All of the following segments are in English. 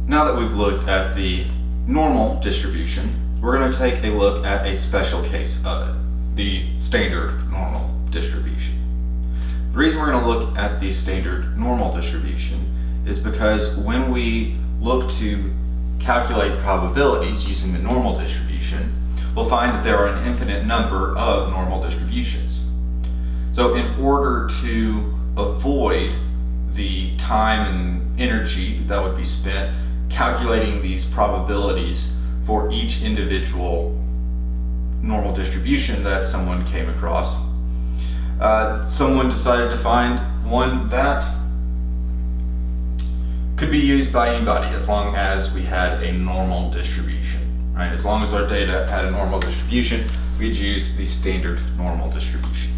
now that we've looked at the normal distribution, we're going to take a look at a special case of it, the standard normal distribution. The reason we're going to look at the standard normal distribution is because when we look to calculate probabilities using the normal distribution, we'll find that there are an infinite number of normal distributions. So in order to avoid the time and energy that would be spent calculating these probabilities for each individual normal distribution that someone came across, someone decided to find one that could be used by anybody as long as we had a normal distribution, right? As long as our data had a normal distribution, we'd use the standard normal distribution.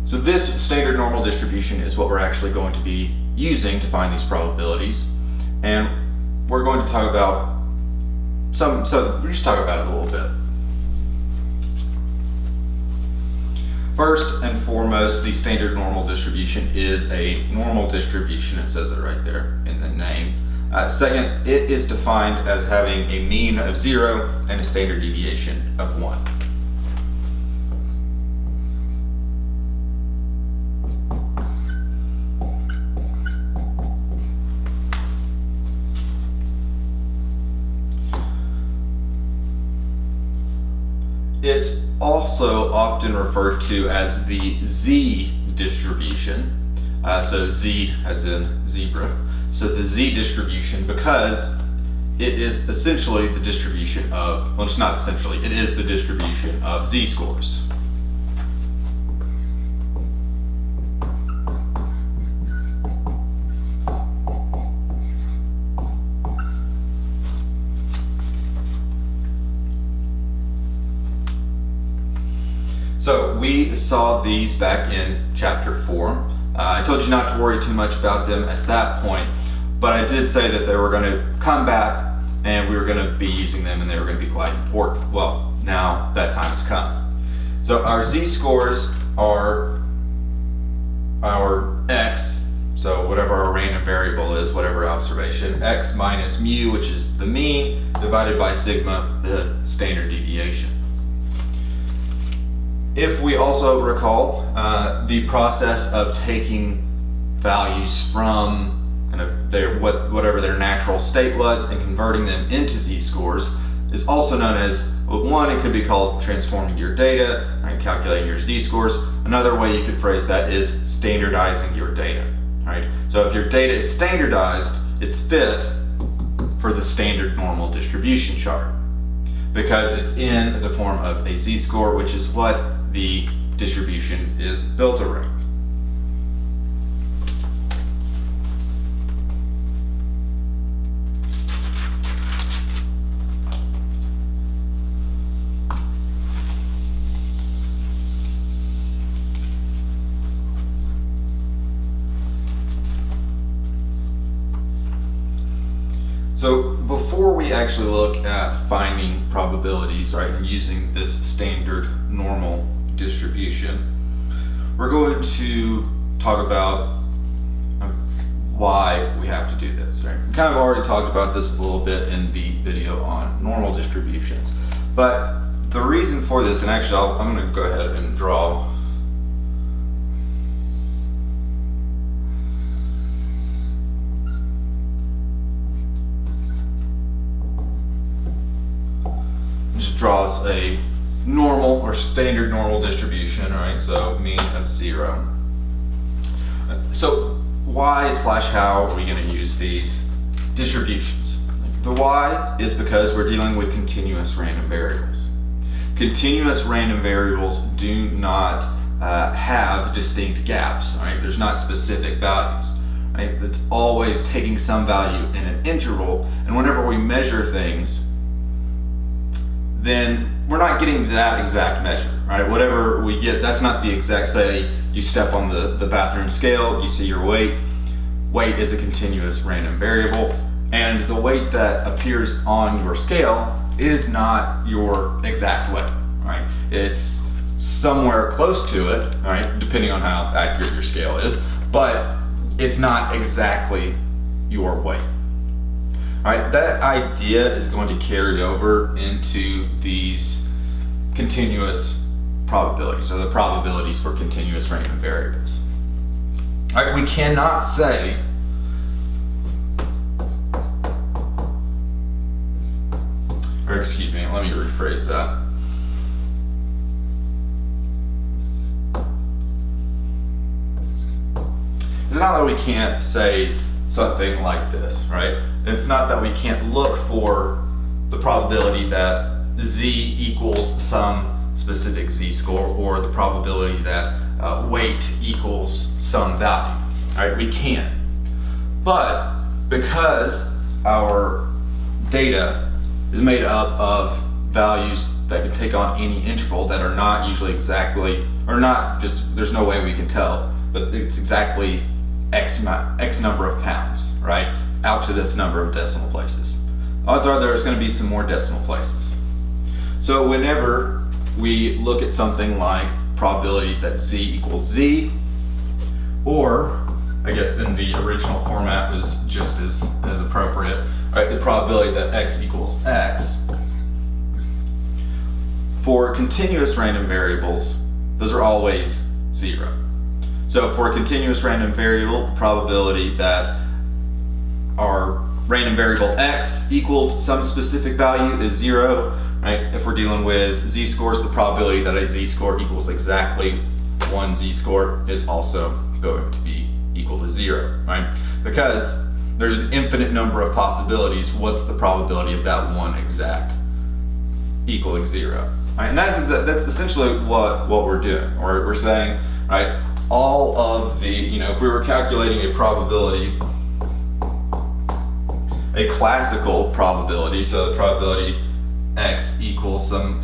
So this standard normal distribution is what we're actually going to be using to find these probabilities, and we're going to talk about we'll just talk about it a little bit. First and foremost, the standard normal distribution is a normal distribution. It says it right there in the name. Second, it is defined as having a mean of 0 and a standard deviation of 1. It's also often referred to as the Z distribution. So Z as in zebra. So the Z distribution, because it is essentially the distribution of, well, it's not essentially, it is the distribution of Z scores. So we saw these back in chapter 4. I told you not to worry too much about them at that point, but I did say that they were going to come back and we were going to be using them and they were going to be quite important. Well, now that time has come. So our Z-scores are our X, so whatever our random variable is, whatever observation, X minus mu, which is the mean, divided by sigma, the standard deviation. If we also recall the process of taking values from kind of whatever their natural state was and converting them into z-scores is also known as, one, it could be called transforming your data and calculating your z-scores. Another way you could phrase that is standardizing your data, right? So if your data is standardized, it's fit for the standard normal distribution chart because it's in the form of a z-score, which is what the distribution is built around. So before we actually look at finding probabilities, right, and using this standard normal distribution, we're going to talk about why we have to do this, right? We kind of already talked about this a little bit in the video on normal distributions, but the reason for this, and actually I'm going to go ahead and draw draws a normal or standard normal distribution, right? So mean of 0. So why/how are we going to use these distributions? The why is because we're dealing with continuous random variables. Continuous random variables do not have distinct gaps, right? There's not specific values, right? It's always taking some value in an interval, and whenever we measure things, then we're not getting that exact measure, right? Whatever we get, that's not the exact, say you step on the bathroom scale, you see your weight. Weight is a continuous random variable, and the weight that appears on your scale is not your exact weight, right? It's somewhere close to it, right? Depending on how accurate your scale is, but it's not exactly your weight. right? That idea is going to carry over into these continuous probabilities, or the probabilities for continuous random variables. All right, we cannot say or excuse me, let me rephrase that. It's not that we can't say something like this, right? It's not that we can't look for the probability that z equals some specific z-score, or the probability that weight equals some value, right? We can. But because our data is made up of values that can take on any interval that are not usually exactly, or not just, there's no way we can tell, but it's exactly X number of pounds, right? Out to this number of decimal places. Odds are there's going to be some more decimal places. So whenever we look at something like probability that z equals z, or I guess in the original format was just as appropriate, right? The probability that x equals x. For continuous random variables, those are always 0. So for a continuous random variable, the probability that our random variable x equals some specific value is 0, right? If we're dealing with z-scores, the probability that a z-score equals exactly one z-score is also going to be equal to 0, right? Because there's an infinite number of possibilities. What's the probability of that one exact equaling 0? Right? And that's essentially what we're doing. Or we're saying, right, all of the, if we were calculating a probability, a classical probability, so the probability x equals some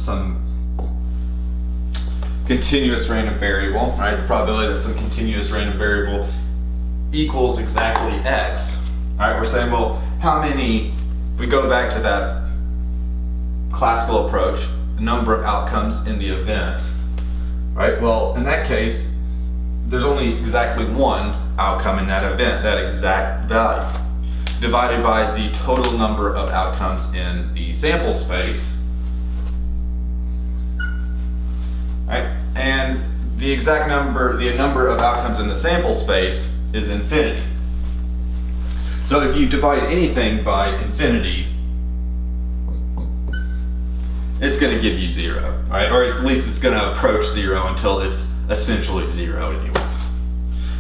continuous random variable, right? The probability that some continuous random variable equals exactly x, right? We're saying, well, how many, if we go back to that classical approach, the number of outcomes in the event, right? Well, in that case, there's only exactly one outcome in that event, that exact value, divided by the total number of outcomes in the sample space, right? And the exact number, the number of outcomes in the sample space is infinity. So if you divide anything by infinity, it's going to give you 0, right? Or at least it's going to approach 0 until it's essentially 0 anyways.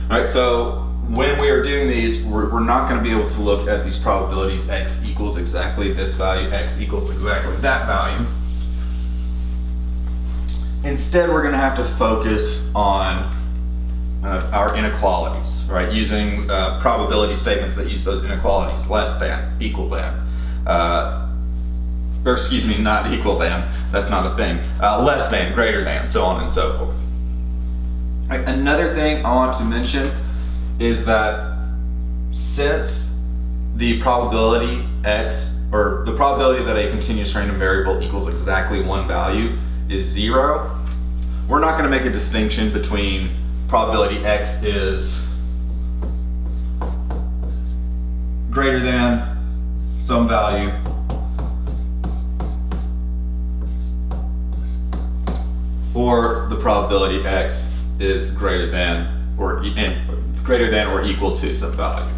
All right, so when we are doing these, we're not going to be able to look at these probabilities x equals exactly this value, x equals exactly that value. Instead, we're going to have to focus on our inequalities, right? Using probability statements that use those inequalities, less than, equal than, or excuse me, not equal than, that's not a thing, less than, greater than, so on and so forth. Right, another thing I want to mention is that since the probability x, or the probability that a continuous random variable equals exactly one value is 0, we're not going to make a distinction between probability x is greater than some value or the probability x is greater than or equal to some value.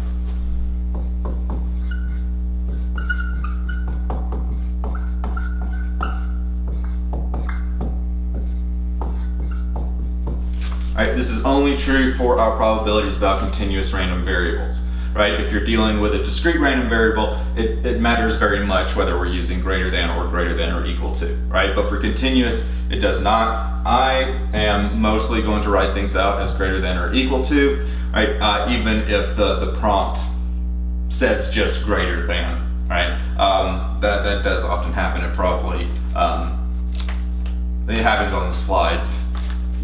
Right, this is only true for our probabilities about continuous random variables. Right? If you're dealing with a discrete random variable, it matters very much whether we're using greater than or equal to, right? But for continuous, it does not. I am mostly going to write things out as greater than or equal to, right? Even if the prompt says just greater than, right? That does often happen. It probably, it happens on the slides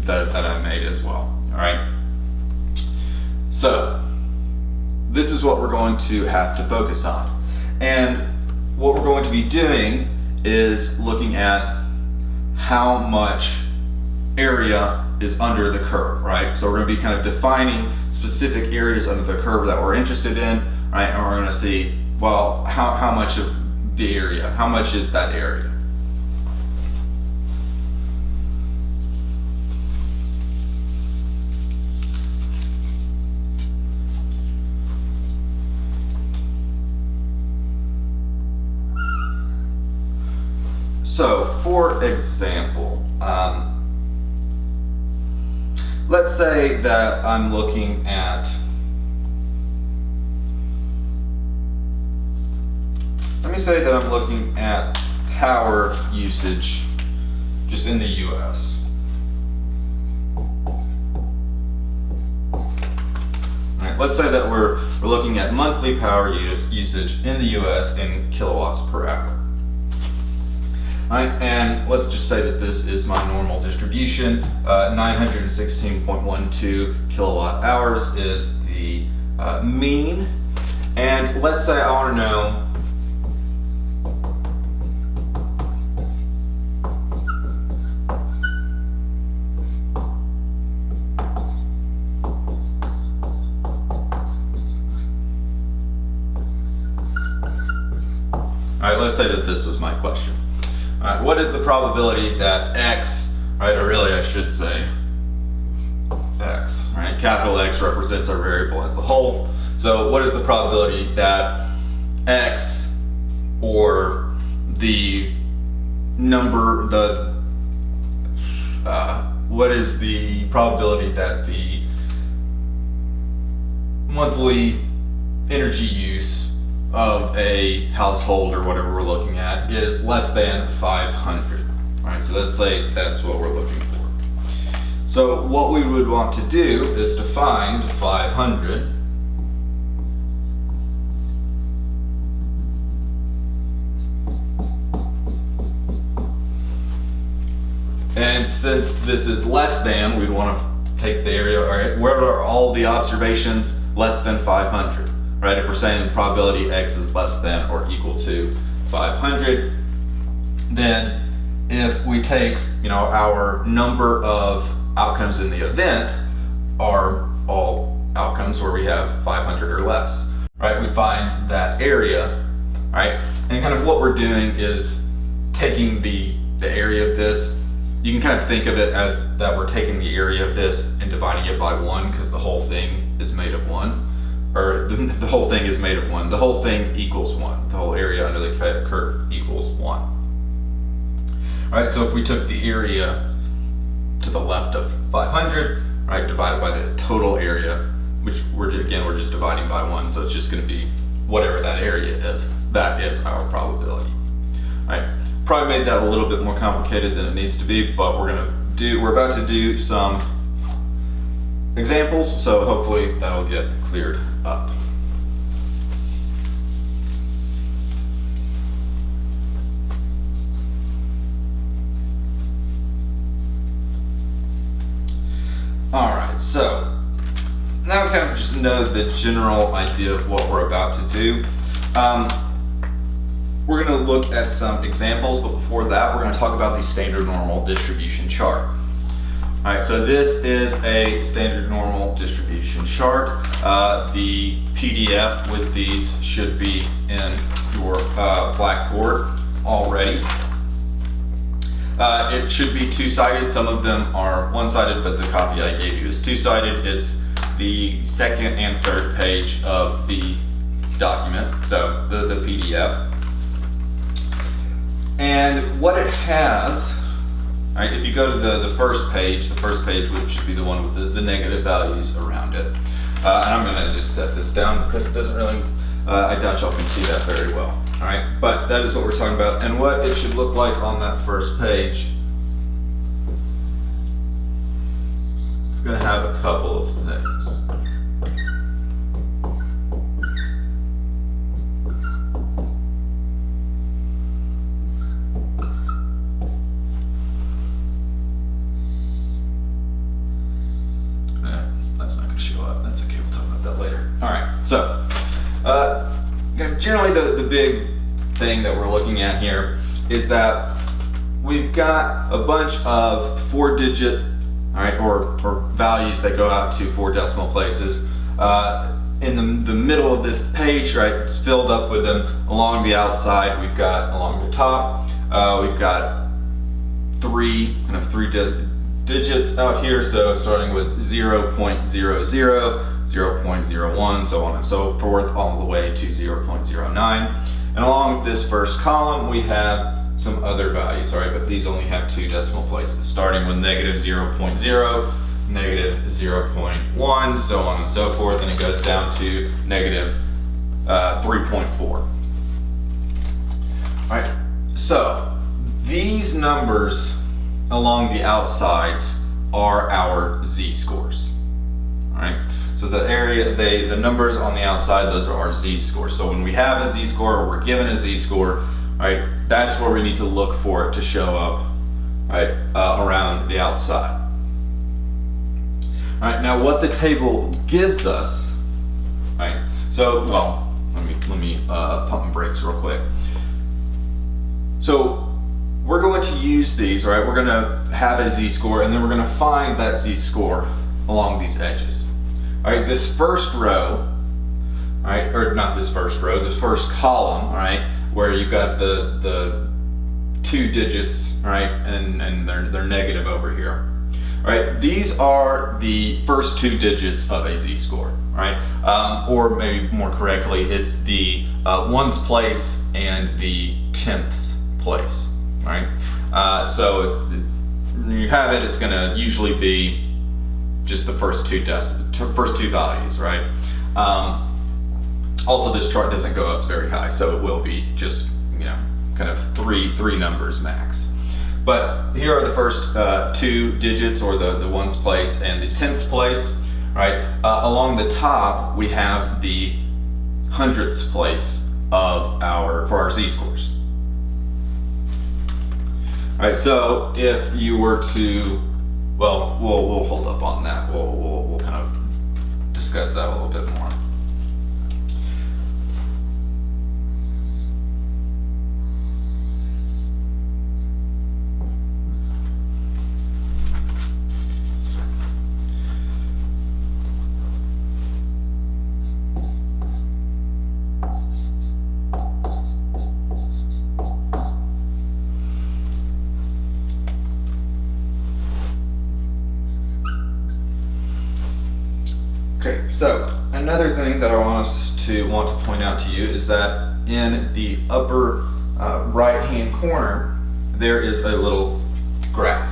that I made as well, all right? So, this is what we're going to have to focus on. And what we're going to be doing is looking at how much area is under the curve, right? So we're going to be kind of defining specific areas under the curve that we're interested in, right? And we're going to see Well, how much of the area? How much is that area? So, for example, let's say that I'm looking at, let me say that I'm looking at power usage just in the US. All right, let's say that we're looking at monthly power usage in the US in kilowatts per hour. All right, and let's just say that this is my normal distribution. 916.12 kilowatt hours is the mean. And let's say I want to know let's say that this was my question. What is the probability that X, right, or really I should say X, right? Capital X represents our variable as the whole. So what is the probability that X, or the number, what is the probability that the monthly energy use of a household or whatever we're looking at is less than 500, right? So let's say that's what we're looking for. So what we would want to do is to find 500 and since this is less than, we'd want to take the area, all right, where are all the observations less than 500? Right, if we're saying probability X is less than or equal to 500, then if we take, our number of outcomes in the event are all outcomes where we have 500 or less, right? We find that area, right? And kind of what we're doing is taking the area of this. You can kind of think of it as that we're taking the area of this and dividing it by 1, because the whole thing is made of 1. Or the whole thing is made of 1. The whole thing equals 1. The whole area under the curve equals 1. All right, so if we took the area to the left of 500, right, divided by the total area, which we're just dividing by 1, so it's just going to be whatever that area is. That is our probability. All right, probably made that a little bit more complicated than it needs to be, but we're about to do some examples, so hopefully that'll get cleared up. All right, so now we kind of just know the general idea of what we're about to do. We're going to look at some examples, but before that, we're going to talk about the standard normal distribution chart. All right, so this is a standard normal distribution chart. The PDF with these should be in your Blackboard already. It should be two-sided. Some of them are one-sided, but the copy I gave you is two-sided. It's the second and third page of the document, so the PDF. And what it has, all right, if you go to the first page which should be the one with the negative values around it. And I'm gonna just set this down because it doesn't really, I doubt y'all can see that very well. All right, but that is what we're talking about. And what it should look like on that first page, it's gonna have a couple of things. That's okay, we'll talk about that later. All right, so generally the big thing that we're looking at here is that we've got a bunch of 4-digit, all right, or values that go out to 4 decimal places in the middle of this page, right, it's filled up with them along the outside. We've got along the top, we've got three digits out here. So starting with 0.00, 0.01, so on and so forth, all the way to 0.09. And along this first column, we have some other values, all right, but these only have 2 decimal places, starting with negative 0.0, negative 0.1, so on and so forth, and it goes down to negative 3.4. All right, so these numbers along the outsides are our z-scores. All right, so the numbers on the outside, those are our z-scores. So when we have a z-score or we're given a z-score, right, that's where we need to look for it to show up, right, around the outside. All right, now what the table gives us, right, so, well, let me pump my brakes real quick. So we're going to use these, right, we're gonna have a z-score, and then we're gonna find that z-score along these edges. All right, this first row, all right, or not this first row, this first column, all right, where you've got the 2 digits, right, and they're negative over here. All right, these are the first 2 digits of a z-score, right? Or maybe more correctly, it's the ones place and the tenths place, right? So when you have it, it's going to usually be just the first two values, right? Also, this chart doesn't go up very high, so it will be just, you know, kind of three numbers max. But here are the first 2 digits, or the ones place and the tenths place, right? Along the top, we have the hundredths place for our z-scores. All right, so if you were to, well, we'll hold up on that. We'll kind of discuss that a little bit more. Okay, so another thing that I want to point out to you is that in the upper right-hand corner, there is a little graph.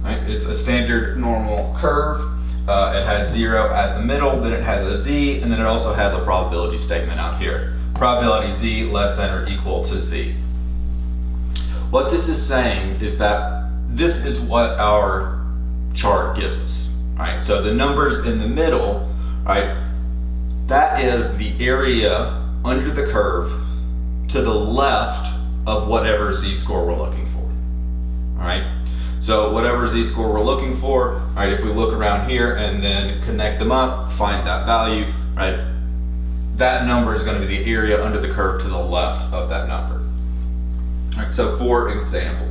Right, it's a standard normal curve. It has 0 at the middle, then it has a z, and then it also has a probability statement out here. Probability z less than or equal to z. What this is saying is that this is what our chart gives us, right? So the numbers in the middle, right, that is the area under the curve to the left of whatever z-score we're looking for, all right? So whatever z-score we're looking for, all right, if we look around here and then connect them up, find that value, right, that number is going to be the area under the curve to the left of that number. All right, so for example,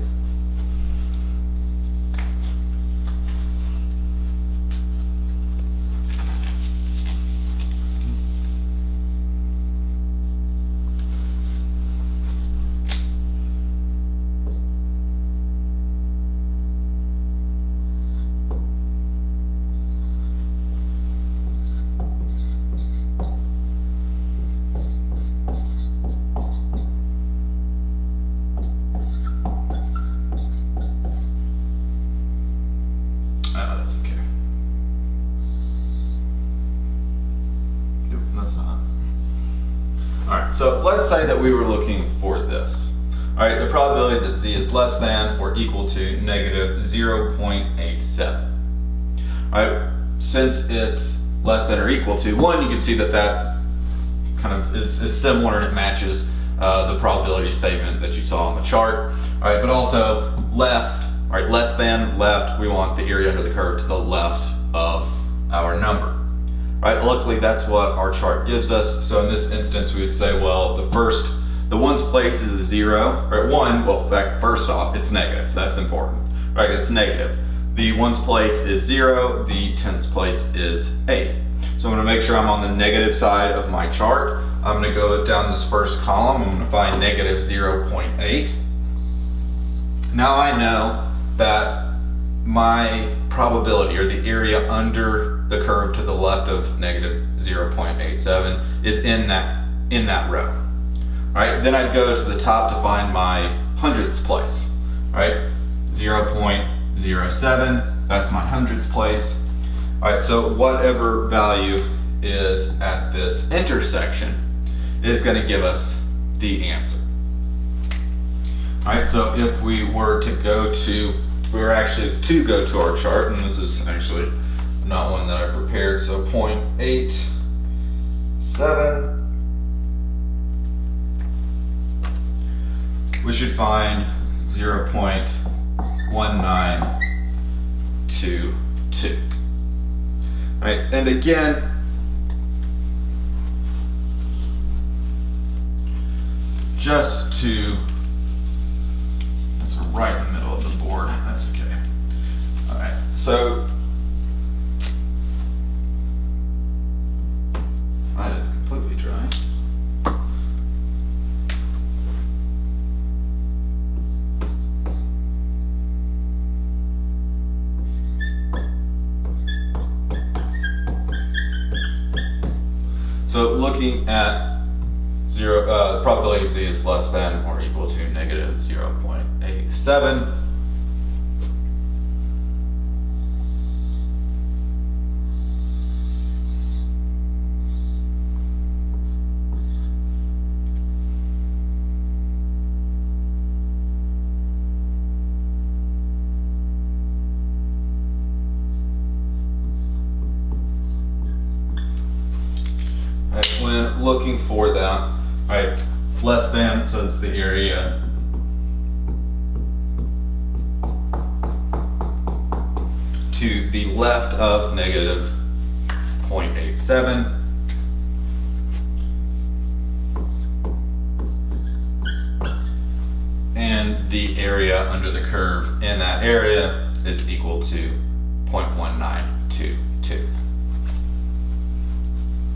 that's okay. Nope, that's not. All right, so let's say that we were looking for this. All right, the probability that z is less than or equal to negative 0.87. All right, since it's less than or equal to 1, you can see that that kind of is similar and it matches the probability statement that you saw on the chart. All right, but also left, all right, less than, left, we want the area under the curve to the left of our number. Right, luckily that's what our chart gives us. So in this instance, we would say, well, the The ones place is a 0, right? 1, well, in fact, first off, it's negative. That's important, right? It's negative. The ones place is 0, the tenths place is 8. So I'm going to make sure I'm on the negative side of my chart. I'm going to go down this first column. I'm going to find negative 0.8. Now I know that my probability, or the area under the curve to the left of negative 0.87, is in that row. All right, then I'd go to the top to find my hundredths place. All right, 0.07, that's my hundredths place. All right, so whatever value is at this intersection is going to give us the answer. All right, so if we were to go to, our chart, and this is actually not one that I prepared, so 0.87, we should find 0.1922. All right, and again, just to, that's right in the middle of the board, that's okay. All right, so that is completely dry. So looking at the probability Z is less than or equal to negative 0.87. When looking for that, right, less than, so it's the area to the left of negative 0.87. And the area under the curve in that area is equal to 0.1922.